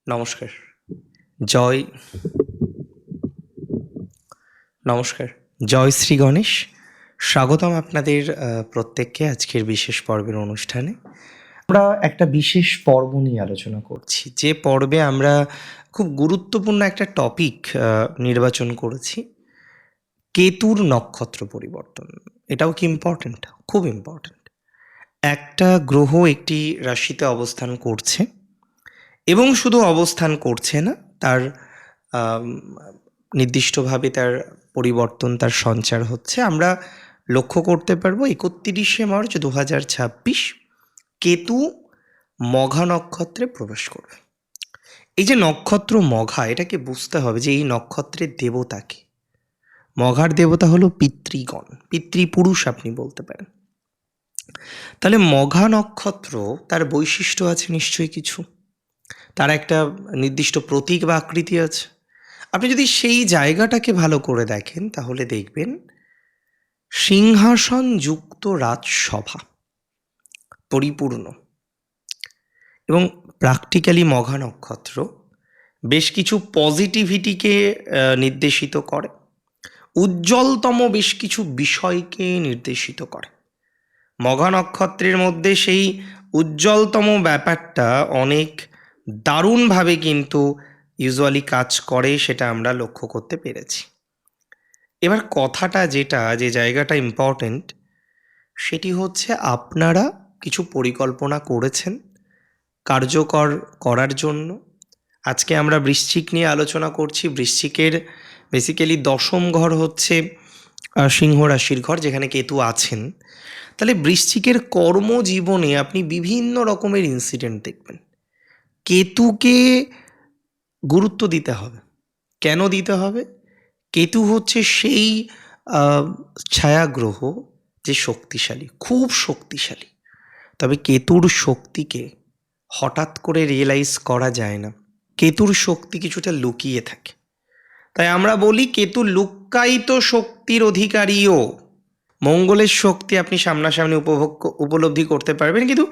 নমস্কার। জয় নমস্কার। জয় শ্রী গণেশ। স্বাগতম আপনাদের প্রত্যেককে আজকের বিশেষ পর্বের অনুষ্ঠানে। আমরা একটা বিশেষ পর্ব নিয়ে আলোচনা করছি। যে পর্বে আমরা খুব গুরুত্বপূর্ণ একটা টপিক নির্বাচন করেছি। কেতুর নক্ষত্র পরিবর্তন। এটাও কি ইম্পর্ট্যান্ট? খুব ইম্পর্ট্যান্ট। একটা গ্রহ একটি রাশিতে অবস্থান করছে এবং শুধু অবস্থান করছে না, তার আম নির্দিষ্টভাবে তার পরিবর্তন, তার সঞ্চার হচ্ছে। আমরা লক্ষ্য করতে পারবো ৩১শে মার্চ ২০২৬ কেতু মঘা নক্ষত্রে প্রবেশ করবে। এই যে নক্ষত্র মঘা, এটাকে বুঝতে হবে যে এই নক্ষত্রের দেবতা কে। মঘার দেবতা হলো পিতৃগণ, পিতৃপুরুষ আপনি বলতে পারেন। তাহলে মঘা নক্ষত্র, তার বৈশিষ্ট্য আছে নিশ্চয়ই কিছু। তার একটা নির্দিষ্ট প্রতীক বা আকৃতি আছে। আপনি যদি সেই জায়গাটাকে ভালো করে দেখেন তাহলে দেখবেন সিংহাসন যুক্ত রাজসভা পরিপূর্ণ। এবং প্র্যাকটিক্যালি মঘা নক্ষত্র বেশ কিছু পজিটিভিটিকে নির্দেশিত করে, উজ্জ্বলতম বেশ কিছু বিষয়কে নির্দেশিত করে। মঘা নক্ষত্রের মধ্যে সেই উজ্জ্বলতম ব্যাপারটা অনেক দারুণভাবে কিন্তু ইউজুয়ালি কাজ করে, সেটা আমরা লক্ষ্য করতে পেরেছি। এবার কথাটা যে জায়গাটা ইম্পর্ট্যান্ট, সেটি হচ্ছে আপনারা কিছু পরিকল্পনা করেছেন কার্যকর করার জন্য। আজকে আমরা বৃশ্চিক নিয়ে আলোচনা করছি। বৃশ্চিকের বেসিক্যালি দশম ঘর হচ্ছে সিংহ রাশির ঘর, যেখানে কেতু আছেন। তাহলে বৃশ্চিকের কর্মজীবনে আপনি বিভিন্ন রকমের ইনসিডেন্ট দেখবেন। কেতুকে গুরুত্ব দিতে হবে। কেন দিতে হবে? কেতু হচ্ছে সেই ছায়াগ্রহ যে শক্তিশালী, খুব শক্তিশালী। তবে কেতুর শক্তিকে হঠাৎ করে রিয়েলাইজ করা যায় না। কেতুর শক্তি কিছুটা লুকিয়ে থাকে। তাই আমরা বলি কেতু লুক্কায়িত শক্তির অধিকারীও। মঙ্গলের শক্তি আপনি সামনাসামনি উপলব্ধি করতে পারবেন, কিন্তু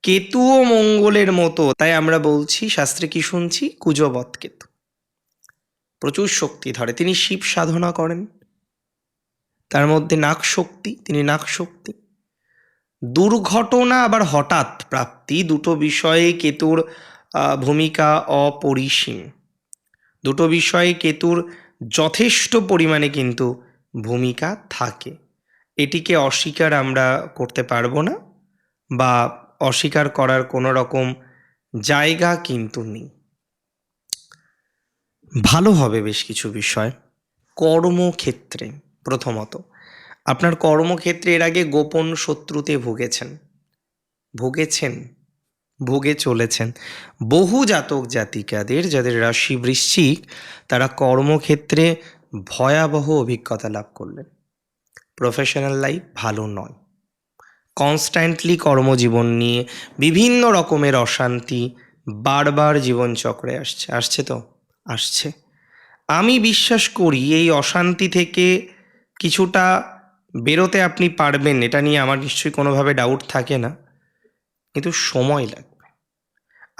কেতুও মঙ্গলের মতো। তাই আমরা বলছি, শাস্ত্রে কি শুনছি, কুজবৎ কেতু। প্রচুর শক্তি ধরে। তিনি শিব সাধনা করেন, তার মধ্যে নাগ শক্তি, তিনি নাগ শক্তি। দুর্ঘটনা আবার হঠাৎ প্রাপ্তি, দুটো বিষয়ে কেতুর ভূমিকা অপরিসীম। দুটো বিষয়ে কেতুর যথেষ্ট পরিমাণে কিন্তু ভূমিকা থাকে। এটিকে অস্বীকার আমরা করতে পারবো না, বা অস্বীকার করার কোনো রকম জায়গা কিন্তু নেই। ভালো হবে বেশ কিছু বিষয়। কর্মক্ষেত্রে প্রথমত, আপনার কর্মক্ষেত্রে এর আগে গোপন শত্রুতে ভুগে চলেছেন। বহু জাতক জাতিকাদের, যাদের রাশি বৃশ্চিক, তারা কর্মক্ষেত্রে ভয়াবহ অভিজ্ঞতা লাভ করলেন। প্রফেশনাল লাইফ ভালো নয়। কনস্ট্যান্টলি কর্মজীবন নিয়ে বিভিন্ন রকমের অশান্তি বারবার জীবনচক্রে আসছে। আমি বিশ্বাস করি এই অশান্তি থেকে কিছুটা বেরোতে আপনি পারবেন, এটা নিয়ে আমার নিশ্চয়ই কোনোভাবে ডাউট থাকে না, কিন্তু সময় লাগবে।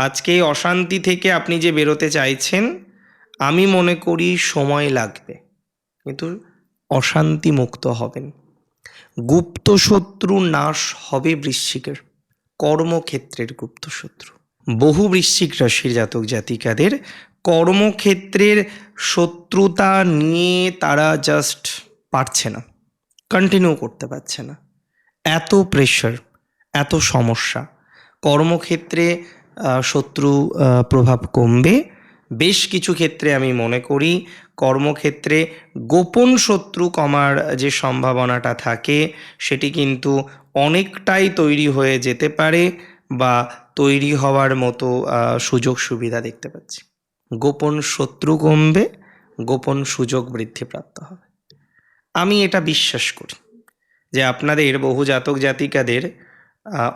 আজকে এই অশান্তি থেকে আপনি যে বেরোতে চাইছেন, আমি মনে করি সময় লাগবে, কিন্তু অশান্তি মুক্ত হবেন। গুপ্ত শত্রু নাশ হবে বৃশ্চিকের, কর্মক্ষেত্রের গুপ্ত শত্রু। বহু বৃশ্চিক রাশির জাতক জাতিকাদের কর্মক্ষেত্রের শত্রুতা নিয়ে তারা জাস্ট পারছে না, কন্টিনিউ করতে পারছে না। এত প্রেশার, এত সমস্যা। কর্মক্ষেত্রে শত্রু প্রভাব কমবে। বেশ কিছু ক্ষেত্রে আমি মনে করি কর্মক্ষেত্রে গোপন শত্রু কমার যে সম্ভাবনাটা থাকে, সেটি কিন্তু অনেকটাই তৈরি হয়ে যেতে পারে, বা তৈরি হওয়ার মতো সুযোগ সুবিধা দেখতে পাচ্ছি। গোপন শত্রু কমবে, গোপন সুযোগ বৃদ্ধিপ্রাপ্ত হবে। আমি এটা বিশ্বাস করি যে আপনাদের বহু জাতক জাতিকাদের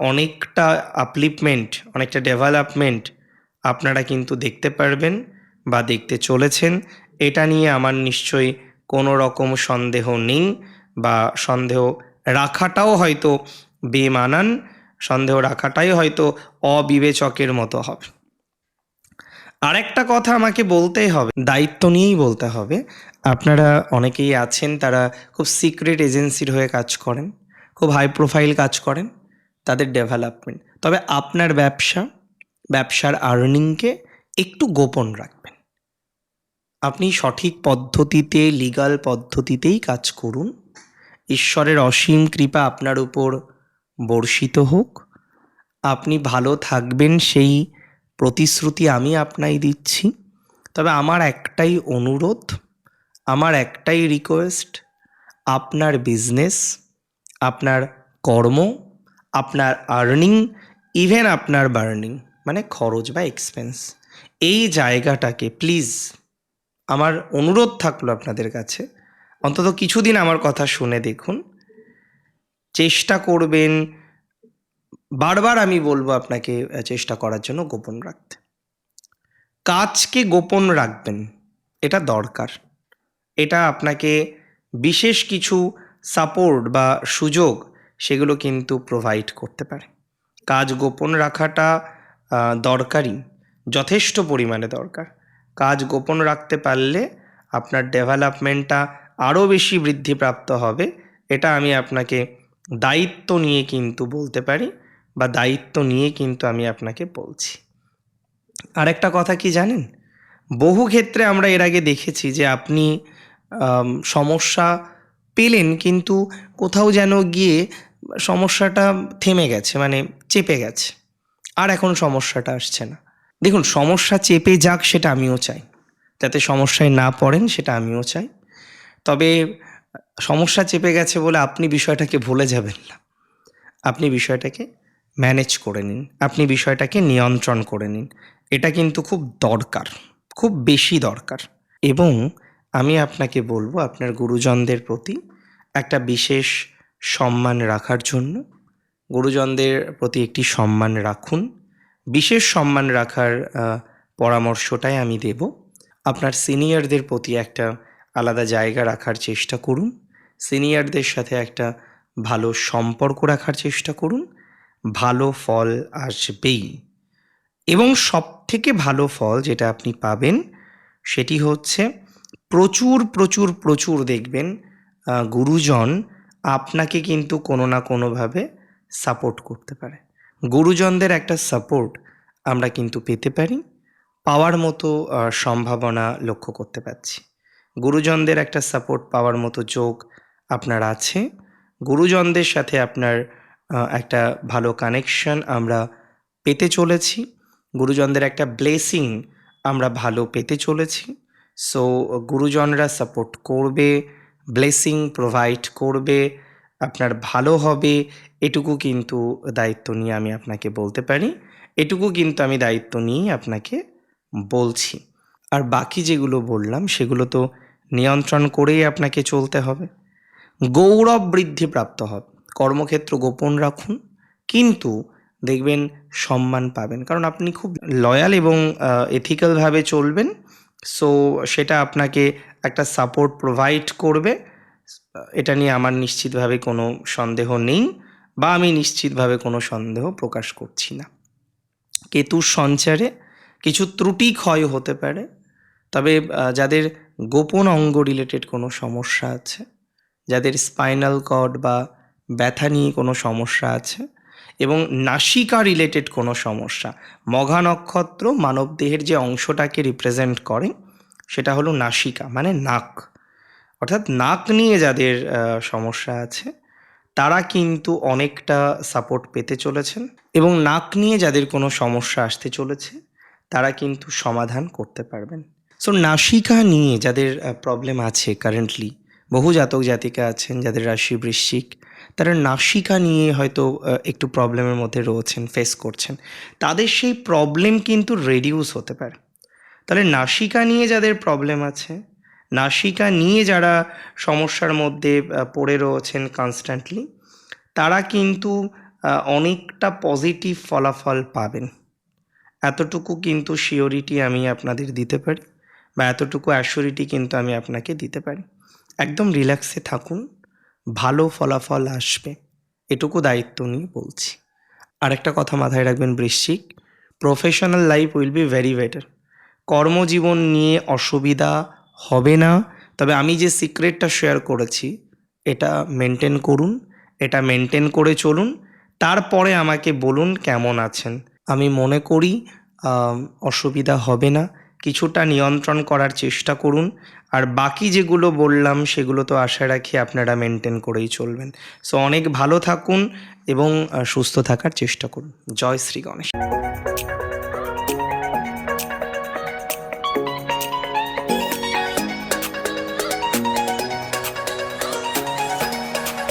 অনেকটা আপলিপমেন্ট, অনেকটা ডেভেলপমেন্ট আপনারা কিন্তু দেখতে পারবেন বা দেখতে চলেছেন। এটা নিয়ে আমার নিশ্চয়ই কোনো রকম সন্দেহ নেই, বা সন্দেহ রাখাটাও হয়তো বেমানান, সন্দেহ রাখাটাই হয়তো অবিবেচকের মতো হবে। আরেকটা কথা আমাকে বলতেই হবে, দায়িত্ব নিয়েই বলতে হবে। আপনারা অনেকেই আছেন, তারা খুব সিক্রেট এজেন্সির হয়ে কাজ করেন, খুব হাই প্রোফাইল কাজ করেন, তাদের ডেভেলপমেন্ট। তবে আপনার ব্যবসার আর্নিংকে একটু গোপন রাখবেন। আপনি সঠিক পদ্ধতিতে, লিগাল পদ্ধতিতেই কাজ করুন। ঈশ্বরের অসীম কৃপা আপনার উপর বর্ষিত হোক। আপনি ভালো থাকবেন সেই প্রতিশ্রুতি আমি আপনায় দিচ্ছি। তবে আমার একটাই অনুরোধ, আমার একটাই রিকোয়েস্ট, আপনার বিজনেস, আপনার কর্ম, আপনার আর্নিং, ইভেন আপনার বার্নিং, মানে খরচ বা এক্সপেন্স, এই জায়গাটাকে প্লিজ, আমার অনুরোধ থাকলো আপনাদের কাছে, অন্তত কিছুদিন আমার কথা শুনে দেখুন। চেষ্টা করবেন, বারবার আমি বলবো আপনাকে চেষ্টা করার জন্য গোপন রাখতে। কাজকে গোপন রাখবেন, এটা দরকার। এটা আপনাকে বিশেষ কিছু সাপোর্ট বা সুযোগ সেগুলো কিন্তু প্রোভাইড করতে পারে। কাজ গোপন রাখাটা দরকারি, যথেষ্ট পরিমাণে দরকার। কাজ গোপন রাখতে পারলে আপনার ডেভেলপমেন্টটা আরও বেশি বৃদ্ধিপ্রাপ্ত হবে। এটা আমি আপনাকে দায়িত্ব নিয়ে কিন্তু বলতে পারি, বা দায়িত্ব নিয়ে কিন্তু আমি আপনাকে বলছি। আরেকটা কথা কি জানেন, বহু ক্ষেত্রে আমরা এর আগে দেখেছি যে আপনি সমস্যা পেলেন, কিন্তু কোথাও যেন গিয়ে সমস্যাটা থেমে গেছে, মানে চেপে গেছে, আর এখন সমস্যাটা আসছে না। দেখুন, সমস্যা চেপে যাক সেটা আমিও চাই, যাতে সমস্যায় না পড়েন সেটা আমিও চাই। তবে সমস্যা চেপে গেছে বলে আপনি বিষয়টাকে ভুলে যাবেন না। আপনি বিষয়টাকে ম্যানেজ করে নিন, আপনি বিষয়টাকে নিয়ন্ত্রণ করে নিন। এটা কিন্তু খুব দরকার, খুব বেশি দরকার। এবং আমি আপনাকে বলবো আপনার গুরুজনদের প্রতি একটা বিশেষ সম্মান রাখার জন্য। গুরুজনদের প্রতি একটি সম্মান রাখুন, বিশেষ সম্মান রাখার পরামর্শটাই আমি দেব। আপনার সিনিয়রদের প্রতি একটা আলাদা জায়গা রাখার চেষ্টা করুন, সিনিয়রদের সাথে একটা ভালো সম্পর্ক রাখার চেষ্টা করুন। ভালো ফল আসবেই। এবং সবথেকে ভালো ফল যেটা আপনি পাবেন সেটি হচ্ছে প্রচুর প্রচুর প্রচুর দেখবেন গুরুজন আপনাকে কিন্তু কোনো না কোনোভাবে সাপোর্ট করতে পারে। গুরুজনদের একটা সাপোর্ট আমরা কিন্তু পেতে পারি, পাওয়ার মতো সম্ভাবনা লক্ষ্য করতে পারছি। গুরুজনদের একটা সাপোর্ট পাওয়ার মতো যোগ আপনার আছে। গুরুজনদের সাথে আপনার একটা ভালো কানেকশন আমরা পেতে চলেছি। গুরুজনদের একটা ব্লেসিং আমরা ভালো পেতে চলেছি। সো গুরুজনরা সাপোর্ট করবে, ব্লেসিং প্রোভাইড করবে, আপনার ভালো হবে, এটুকু কিন্তু দায়িত্ব নিয়ে আমি আপনাকে বলতে পারি। এটুকু কিন্তু আমি দায়িত্ব নিয়েই আপনাকে বলছি। আর বাকি যেগুলো বললাম সেগুলো তো নিয়ন্ত্রণ করেই আপনাকে চলতে হবে। গৌরব বৃদ্ধি প্রাপ্ত হবে। কর্মক্ষেত্র গোপন রাখুন, কিন্তু দেখবেন সম্মান পাবেন, কারণ আপনি খুব লয়াল এবং এথিক্যালভাবে চলবেন। সো সেটা আপনাকে একটা সাপোর্ট প্রোভাইড করবে, এটা নিয়ে আমার নিশ্চিতভাবে কোনো সন্দেহ নেই, বা আমি নিশ্চিতভাবে কোনো সন্দেহ প্রকাশ করছি না। কেতুর সঞ্চারে কিছু ত্রুটি ক্ষয় হতে পারে, তবে যাদের গোপন অঙ্গ রিলেটেড কোনো সমস্যা আছে, যাদের স্পাইনাল কর্ড বা ব্যথা নিয়ে কোনো সমস্যা আছে, এবং নাসিকা রিলেটেড কোনো সমস্যা, মঘা নক্ষত্র মানবদেহের যে অংশটাকে রিপ্রেজেন্ট করে সেটা হলো নাসিকা, মানে নাক, অর্থাৎ নাক নিয়ে যাদের সমস্যা আছে তারা কিন্তু অনেকটা সাপোর্ট পেতে চলেছেন। এবং নাক নিয়ে যাদের কোনো সমস্যা আসতে চলেছে তারা কিন্তু সমাধান করতে পারবেন। সো নাসিকা নিয়ে যাদের প্রবলেম আছে কারেন্টলি, বহু জাতক জাতিকা আছেন যাদের রাশি বৃশ্চিক, তারা নাসিকা নিয়ে হয়তো একটু প্রবলেমের মধ্যে রয়েছেন, ফেস করছেন, তাদের সেই প্রবলেম কিন্তু রেডিউস হতে পারে। তাহলে নাসিকা নিয়ে যাদের প্রবলেম আছে, নাসিকা নিয়ে যারা সমস্যার মধ্যে পড়ে রয়েছেন কনস্ট্যান্টলি, তারা কিন্তু অনেকটা পজিটিভ ফলাফল পাবেন। এতটুকু কিন্তু শিওরিটি আমি আপনাদের দিতে পারি, বা এতটুকু অ্যাসিওরিটি কিন্তু আমি আপনাকে দিতে পারি। একদম রিল্যাক্সে থাকুন, ভালো ফলাফল আসবে, এটুকু দায়িত্ব নিয়ে বলছি। আরেকটা কথা মাথায় রাখবেন বৃশ্চিক, professional life will be very better. কর্মজীবন নিয়ে অসুবিধা হবে না। তবে আমি যে সিক্রেটটা শেয়ার করেছি এটা মেনটেন করুন, এটা মেনটেন করে চলুন, তারপরে আমাকে বলুন কেমন আছেন। আমি মনে করি অসুবিধা হবে না। কিছুটা নিয়ন্ত্রণ করার চেষ্টা করুন, আর বাকি যেগুলো বললাম সেগুলো তো আশা রাখি আপনারা মেনটেন করেই চলবেন। সো অনেক ভালো থাকুন এবং সুস্থ থাকার চেষ্টা করুন। জয় শ্রী গণেশ।